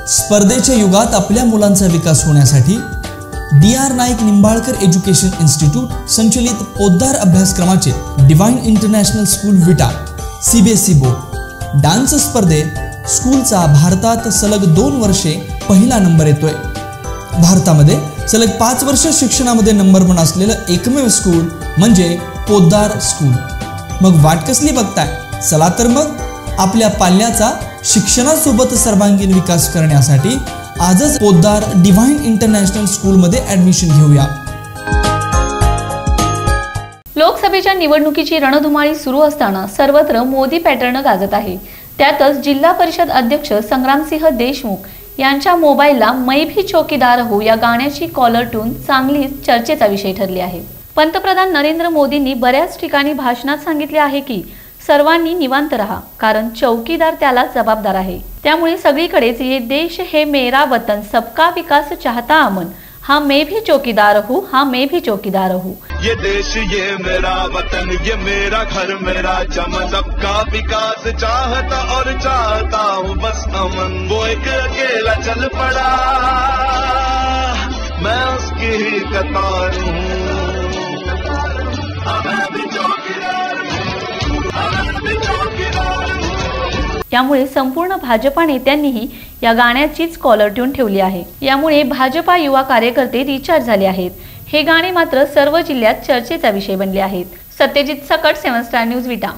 स्पर्धेच्या युगात आपल्या मुलांचा विकास होण्यासाठी DR Naik Nimbalkar education institute संचलित पोद्दार अभ्यासक्रमाचे डिवाइन इंटरनॅशनल स्कूल विटा CBSE बोर्ड डान्स स्पर्धेत स्कूलचा भारतात सलग 2 वर्षे पहिला नंबर येतोय। भारतामध्ये सलग 5 वर्ष शिक्षणामध्ये नंबर 1 असलेलं एकमेव स्कूल म्हणजे पोद्दार स्कूल। मग वाट कसली बघताय? चला तर मग आपल्या पाल्याचा शिक्षणासोबत सर्वांगीण विकास करण्यासाठी आजच पोद्दार डिवाइन इंटरनॅशनल स्कूल मध्ये ऍडमिशन घेऊया। लोकसभेच्या निवडणुकीची रणधुमाळी सुरू असताना सर्वत्र मोदी पॅटर्न गाजत आहे। त्यातच जिल्हा परिषद अध्यक्ष संग्रामसिंह देशमुख यांच्या मोबाईलला मैं भी चौकीदार हो या गाण्याची कॉलर ट्यून चांगलीच चर्चेचा विषय ठरली आहे। पंतप्रधान नरेंद्र मोदींनी बऱ्याच ठिकाणी भाषणात सांगितले आहे की सर्वांनी निवांत रहा, कारण चौकीदार त्याला जबाबदार आहे। त्यामुळे सगळीकडेच ये देश है मेरा वतन सबका विकास चाहता अमन, हाँ मैं भी चौकीदार हूँ, हाँ मैं भी चौकीदार हूँ। ये देश ये मेरा वतन ये मेरा घर मेरा चमन, सबका विकास चाहता और चाहता हूँ बस अमन। वो एक अकेला चल पड़ा मैं उसकी ही कतार हूँ। त्यामुळे संपूर्ण भाजपा नेत्यांनीही या गाण्याचीच कॉलर ट्यून ठेवली आहे। यामुळे भाजपा युवा कार्यकर्ते रिचार्ज झाले आहेत। हे गाणे मात्र सर्व जिल्ह्यात चर्चेचा विषय बनले आहेत। सत्यजित सकट, 7 स्टार न्यूज, विटा।